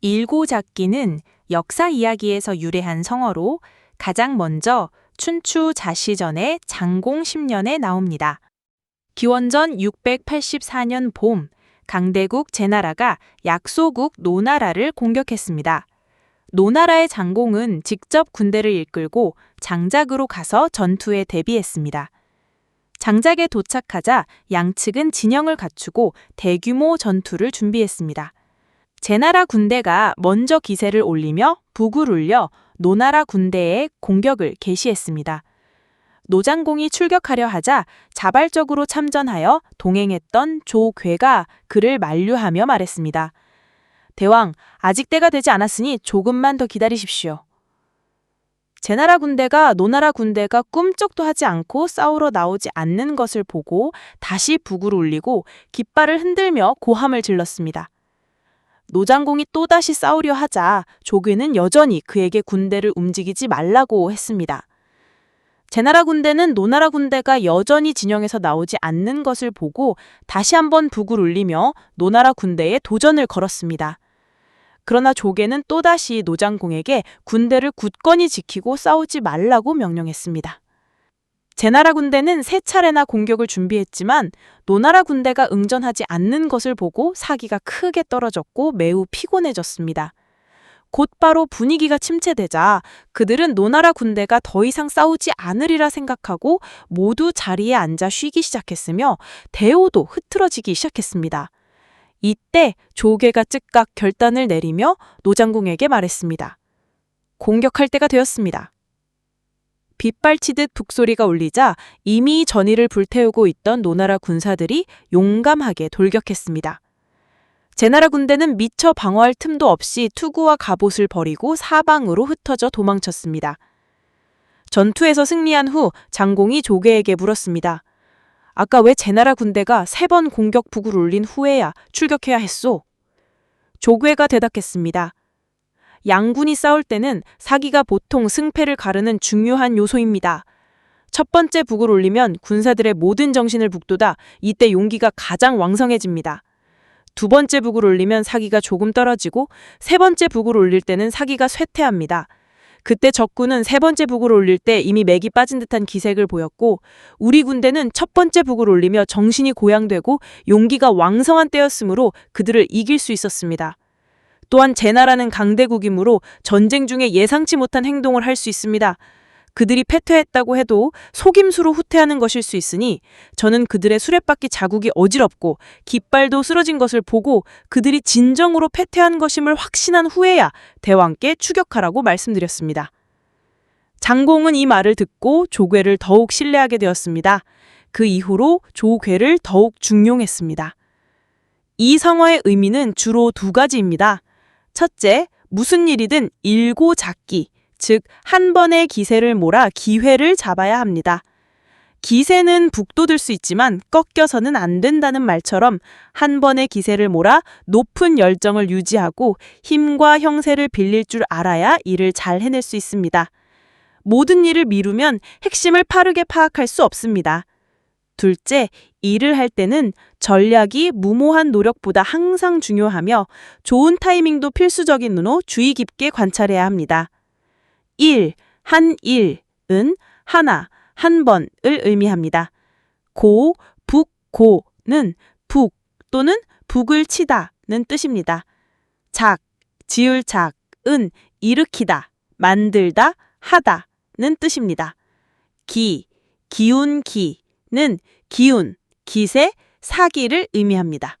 일고잡기는 역사 이야기에서 유래한 성어로 가장 먼저 춘추 자시전의 장공 10년에 나옵니다. 기원전 684년 봄, 강대국 제나라가 약소국 노나라를 공격했습니다. 노나라의 장공은 직접 군대를 이끌고 장작으로 가서 전투에 대비했습니다. 장작에 도착하자 양측은 진영을 갖추고 대규모 전투를 준비했습니다. 제나라 군대가 먼저 기세를 올리며 북을 울려 노나라 군대에 공격을 개시했습니다. 노장공이 출격하려 하자 자발적으로 참전하여 동행했던 조괴가 그를 만류하며 말했습니다. 대왕, 아직 때가 되지 않았으니 조금만 더 기다리십시오. 제나라 군대가 노나라 군대가 꿈쩍도 하지 않고 싸우러 나오지 않는 것을 보고 다시 북을 울리고 깃발을 흔들며 고함을 질렀습니다. 노장공이 또다시 싸우려 하자 조괴는 여전히 그에게 군대를 움직이지 말라고 했습니다. 제나라 군대는 노나라 군대가 여전히 진영에서 나오지 않는 것을 보고 다시 한번 북을 울리며 노나라 군대에 도전을 걸었습니다. 그러나 조괴는 또다시 노장공에게 군대를 굳건히 지키고 싸우지 말라고 명령했습니다. 제나라 군대는 세 차례나 공격을 준비했지만 노나라 군대가 응전하지 않는 것을 보고 사기가 크게 떨어졌고 매우 피곤해졌습니다. 곧바로 분위기가 침체되자 그들은 노나라 군대가 더 이상 싸우지 않으리라 생각하고 모두 자리에 앉아 쉬기 시작했으며 대오도 흐트러지기 시작했습니다. 이때 조괴가 즉각 결단을 내리며 노장공에게 말했습니다. 공격할 때가 되었습니다. 빗발치듯 북소리가 울리자 이미 전의를 불태우고 있던 노나라 군사들이 용감하게 돌격했습니다. 제나라 군대는 미처 방어할 틈도 없이 투구와 갑옷을 버리고 사방으로 흩어져 도망쳤습니다. 전투에서 승리한 후 장공이 조괴에게 물었습니다. 아까 왜 제나라 군대가 3번 공격 북을 울린 후에야 출격해야 했소? 조괴가 대답했습니다. 양군이 싸울 때는 사기가 보통 승패를 가르는 중요한 요소입니다. 첫 번째 북을 올리면 군사들의 모든 정신을 북돋아 이때 용기가 가장 왕성해집니다. 두 번째 북을 올리면 사기가 조금 떨어지고 세 번째 북을 올릴 때는 사기가 쇠퇴합니다. 그때 적군은 세 번째 북을 올릴 때 이미 맥이 빠진 듯한 기색을 보였고 우리 군대는 첫 번째 북을 올리며 정신이 고양되고 용기가 왕성한 때였으므로 그들을 이길 수 있었습니다. 또한 제나라는 강대국이므로 전쟁 중에 예상치 못한 행동을 할 수 있습니다. 그들이 패퇴했다고 해도 속임수로 후퇴하는 것일 수 있으니 저는 그들의 수레바퀴 자국이 어지럽고 깃발도 쓰러진 것을 보고 그들이 진정으로 패퇴한 것임을 확신한 후에야 대왕께 추격하라고 말씀드렸습니다. 장공은 이 말을 듣고 조괴를 더욱 신뢰하게 되었습니다. 그 이후로 조괴를 더욱 중용했습니다. 이 성어의 의미는 주로 2가지입니다. 첫째, 무슨 일이든 일고잡기, 즉 한 번의 기세를 몰아 기회를 잡아야 합니다. 기세는 북돋을 수 있지만 꺾여서는 안 된다는 말처럼 한 번의 기세를 몰아 높은 열정을 유지하고 힘과 형세를 빌릴 줄 알아야 일을 잘 해낼 수 있습니다. 모든 일을 미루면 핵심을 빠르게 파악할 수 없습니다. 둘째, 일을 할 때는 전략이 무모한 노력보다 항상 중요하며 좋은 타이밍도 필수적인으로 주의 깊게 관찰해야 합니다. 1. 한 일은 하나, 한 번을 의미합니다. 고, 북, 고는 북 또는 북을 치다는 뜻입니다. 작, 지을 작은 일으키다, 만들다, 하다는 뜻입니다. 기, 기운 기는 기운, 기세, 사기를 의미합니다.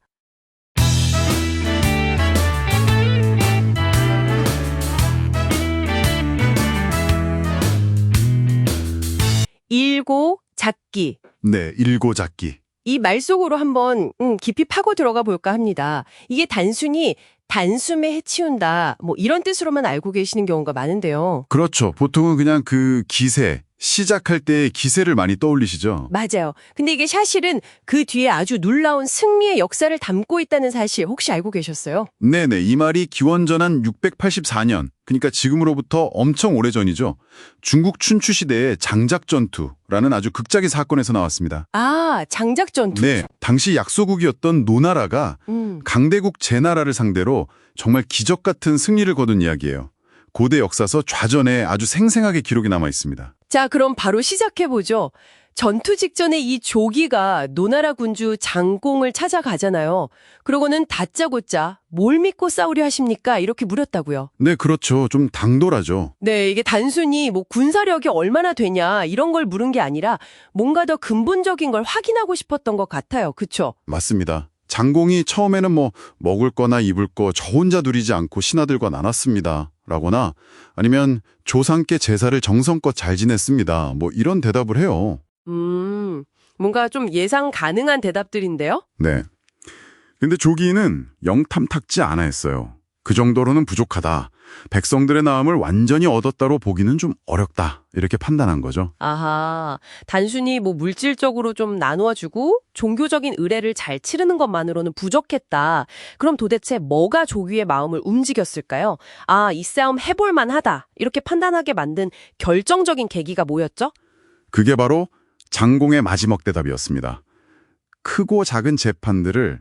일고잡기. 네, 일고잡기. 이 말 속으로 한번 깊이 파고 들어가 볼까 합니다. 이게 단순히 단숨에 해치운다, 이런 뜻으로만 알고 계시는 경우가 많은데요. 그렇죠. 보통은 그냥 그 기세, 시작할 때의 기세를 많이 떠올리시죠? 맞아요. 근데 이게 사실은 그 뒤에 아주 놀라운 승리의 역사를 담고 있다는 사실 혹시 알고 계셨어요? 네네. 이 말이 기원전 684년, 그러니까 지금으로부터 엄청 오래전이죠. 중국 춘추 시대의 장작전투라는 아주 극적인 사건에서 나왔습니다. 아, 장작전투. 네, 당시 약소국이었던 노나라가 강대국 제나라를 상대로 정말 기적 같은 승리를 거둔 이야기예요. 고대 역사서 좌전에 아주 생생하게 기록이 남아 있습니다. 자, 그럼 바로 시작해보죠. 전투 직전에 이 조기가 노나라 군주 장공을 찾아가잖아요. 그러고는 다짜고짜 뭘 믿고 싸우려 하십니까? 이렇게 물었다고요. 네, 그렇죠. 좀 당돌하죠. 네, 이게 단순히 뭐 군사력이 얼마나 되냐 이런 걸 물은 게 아니라 뭔가 더 근본적인 걸 확인하고 싶었던 것 같아요. 그쵸? 맞습니다. 장공이 처음에는 먹을 거나 입을 거 저 혼자 누리지 않고 신하들과 나눴습니다. 라거나 아니면 조상께 제사를 정성껏 잘 지냈습니다. 이런 대답을 해요. 뭔가 좀 예상 가능한 대답들인데요? 네. 근데 조기는 영 탐탁지 않아 했어요. 그 정도로는 부족하다. 백성들의 마음을 완전히 얻었다로 보기는 좀 어렵다. 이렇게 판단한 거죠. 아하, 단순히 뭐 물질적으로 좀 나누어주고 종교적인 의례를 잘 치르는 것만으로는 부족했다. 그럼 도대체 뭐가 조기의 마음을 움직였을까요? 아, 이 싸움 해볼 만하다. 이렇게 판단하게 만든 결정적인 계기가 뭐였죠? 그게 바로 장공의 마지막 대답이었습니다. 크고 작은 재판들을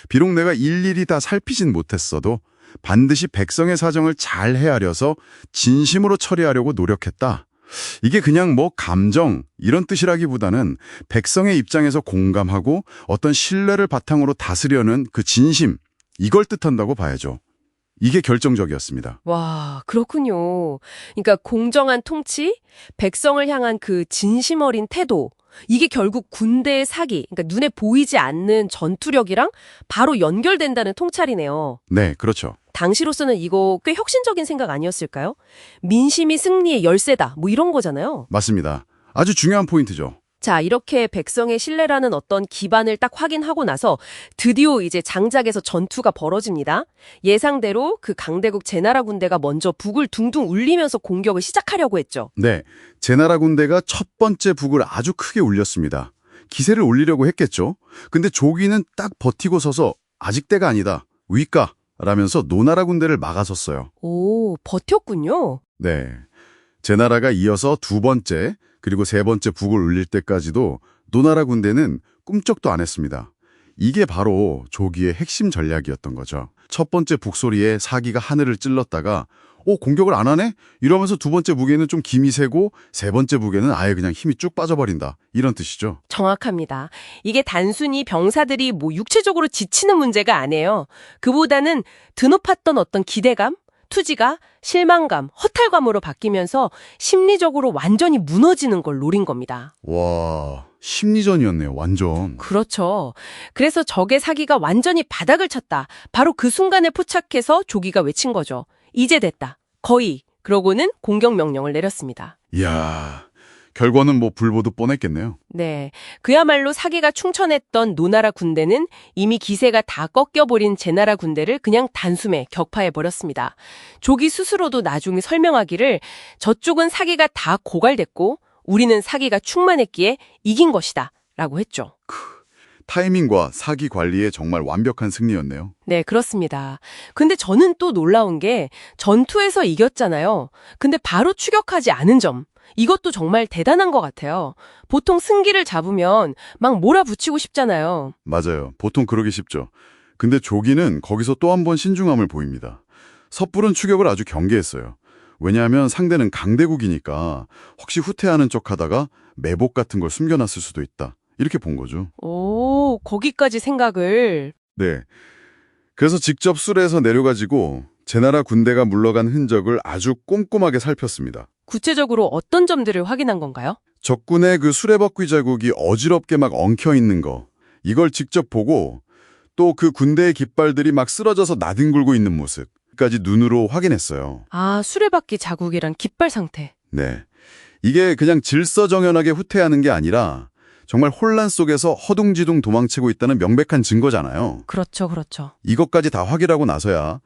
비록 내가 일일이 다 살피진 못했어도 반드시 백성의 사정을 잘 헤아려서 진심으로 처리하려고 노력했다. 이게 그냥 감정 이런 뜻이라기보다는 백성의 입장에서 공감하고 어떤 신뢰를 바탕으로 다스려는 그 진심, 이걸 뜻한다고 봐야죠. 이게 결정적이었습니다. 와, 그렇군요. 그러니까 공정한 통치, 백성을 향한 그 진심 어린 태도, 이게 결국 군대의 사기, 그러니까 눈에 보이지 않는 전투력이랑 바로 연결된다는 통찰이네요. 네, 그렇죠. 당시로서는 이거 꽤 혁신적인 생각 아니었을까요? 민심이 승리의 열쇠다, 이런 거잖아요. 맞습니다. 아주 중요한 포인트죠. 자, 이렇게 백성의 신뢰라는 어떤 기반을 딱 확인하고 나서 드디어 이제 장작에서 전투가 벌어집니다. 예상대로 그 강대국 제나라 군대가 먼저 북을 둥둥 울리면서 공격을 시작하려고 했죠. 네, 제나라 군대가 첫 번째 북을 아주 크게 울렸습니다. 기세를 올리려고 했겠죠. 근데 조기는 딱 버티고 서서 아직 때가 아니다, 위까 라면서 노나라 군대를 막아섰어요. 오, 버텼군요. 네, 제나라가 이어서 두 번째 그리고 세 번째 북을 울릴 때까지도 노나라 군대는 꿈쩍도 안 했습니다. 이게 바로 조기의 핵심 전략이었던 거죠. 첫 번째 북소리에 사기가 하늘을 찔렀다가 공격을 안 하네? 이러면서 두 번째 북에는 좀 김이 새고 세 번째 북에는 아예 그냥 힘이 쭉 빠져버린다. 이런 뜻이죠. 정확합니다. 이게 단순히 병사들이 육체적으로 지치는 문제가 아니에요. 그보다는 드높았던 어떤 기대감, 투지가 실망감, 허탈감으로 바뀌면서 심리적으로 완전히 무너지는 걸 노린 겁니다. 와, 심리전이었네요. 완전. 그렇죠. 그래서 적의 사기가 완전히 바닥을 쳤다. 바로 그 순간에 포착해서 조기가 외친 거죠. 이제 됐다. 거의. 그러고는 공격 명령을 내렸습니다. 이야, 결과는 불보듯 뻔했겠네요. 네. 그야말로 사기가 충천했던 노나라 군대는 이미 기세가 다 꺾여버린 제나라 군대를 그냥 단숨에 격파해버렸습니다. 조기 스스로도 나중에 설명하기를 저쪽은 사기가 다 고갈됐고 우리는 사기가 충만했기에 이긴 것이다 라고 했죠. 타이밍과 사기 관리에 정말 완벽한 승리였네요. 네, 그렇습니다. 근데 저는 또 놀라운 게 전투에서 이겼잖아요. 근데 바로 추격하지 않은 점. 이것도 정말 대단한 것 같아요. 보통 승기를 잡으면 막 몰아붙이고 싶잖아요. 맞아요. 보통 그러기 쉽죠. 근데 조기는 거기서 또 한 번 신중함을 보입니다. 섣부른 추격을 아주 경계했어요. 왜냐하면 상대는 강대국이니까 혹시 후퇴하는 척하다가 매복 같은 걸 숨겨놨을 수도 있다. 이렇게 본 거죠. 오, 거기까지 생각을. 네. 그래서 직접 수레에서 내려가지고 제나라 군대가 물러간 흔적을 아주 꼼꼼하게 살폈습니다. 구체적으로 어떤 점들을 확인한 건가요? 적군의 그 수레바퀴 자국이 어지럽게 막 엉켜있는 거, 이걸 직접 보고 또 그 군대의 깃발들이 막 쓰러져서 나뒹굴고 있는 모습까지 눈으로 확인했어요. 아, 수레바퀴 자국이란 깃발 상태. 네. 이게 그냥 질서정연하게 후퇴하는 게 아니라 정말 혼란 속에서 허둥지둥 도망치고 있다는 명백한 증거잖아요. 그렇죠, 그렇죠. 이것까지 다 확인하고 나서야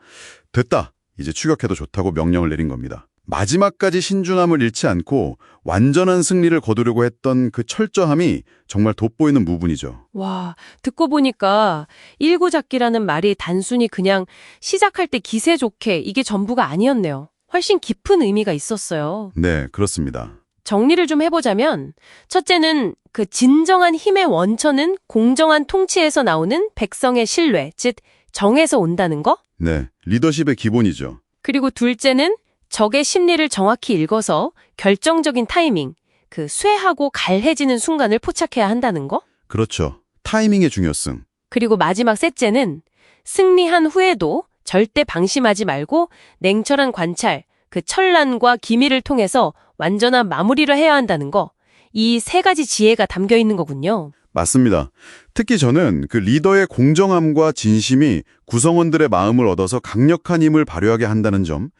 됐다, 이제 추격해도 좋다고 명령을 내린 겁니다. 마지막까지 신중함을 잃지 않고 완전한 승리를 거두려고 했던 그 철저함이 정말 돋보이는 부분이죠. 와, 듣고 보니까 일고잡기라는 말이 단순히 그냥 시작할 때 기세 좋게 이게 전부가 아니었네요. 훨씬 깊은 의미가 있었어요. 네, 그렇습니다. 정리를 좀 해보자면 첫째는 그 진정한 힘의 원천은 공정한 통치에서 나오는 백성의 신뢰, 즉 정에서 온다는 거. 네, 리더십의 기본이죠. 그리고 둘째는 적의 심리를 정확히 읽어서 결정적인 타이밍, 그 쇠하고 갈해지는 순간을 포착해야 한다는 거. 그렇죠. 타이밍의 중요성. 그리고 마지막 셋째는 승리한 후에도 절대 방심하지 말고 냉철한 관찰, 그 천란과 기미를 통해서 완전한 마무리를 해야 한다는 거. 이 세 가지 지혜가 담겨 있는 거군요. 맞습니다. 특히 저는 그 리더의 공정함과 진심이 구성원들의 마음을 얻어서 강력한 힘을 발휘하게 한다는 점,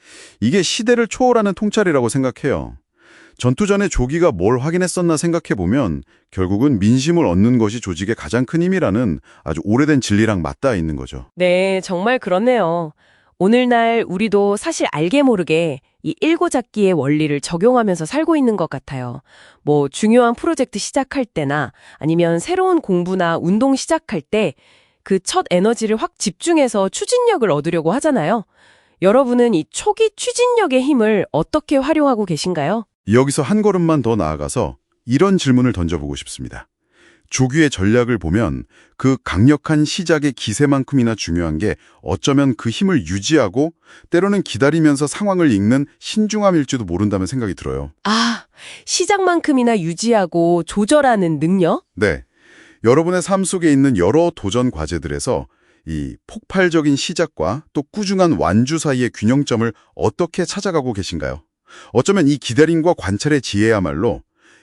이게 시대를 초월하는 통찰이라고 생각해요. 전투 전에 조기가 뭘 확인했었나 생각해보면 결국은 민심을 얻는 것이 조직의 가장 큰 힘이라는 아주 오래된 진리랑 맞닿아 있는 거죠. 네, 정말 그렇네요. 오늘날 우리도 사실 알게 모르게 이 일고잡기의 원리를 적용하면서 살고 있는 것 같아요. 뭐 중요한 프로젝트 시작할 때나 아니면 새로운 공부나 운동 시작할 때 그 첫 에너지를 확 집중해서 추진력을 얻으려고 하잖아요. 여러분은 이 초기 추진력의 힘을 어떻게 활용하고 계신가요? 여기서 한 걸음만 더 나아가서 이런 질문을 던져보고 싶습니다. 조기의 전략을 보면 그 강력한 시작의 기세만큼이나 중요한 게 어쩌면 그 힘을 유지하고 때로는 기다리면서 상황을 읽는 신중함일지도 모른다는 생각이 들어요. 아, 시작만큼이나 유지하고 조절하는 능력? 네. 여러분의 삶 속에 있는 여러 도전 과제들에서 이 폭발적인 시작과 또 꾸준한 완주 사이의 균형점을 어떻게 찾아가고 계신가요? 어쩌면 이 기다림과 관찰의 지혜야말로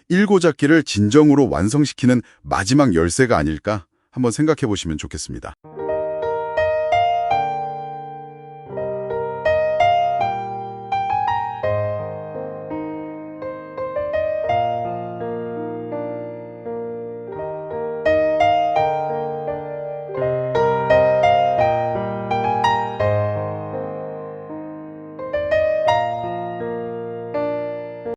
일고잡기를 진정으로 완성시키는 마지막 열쇠가 아닐까 한번 생각해 보시면 좋겠습니다.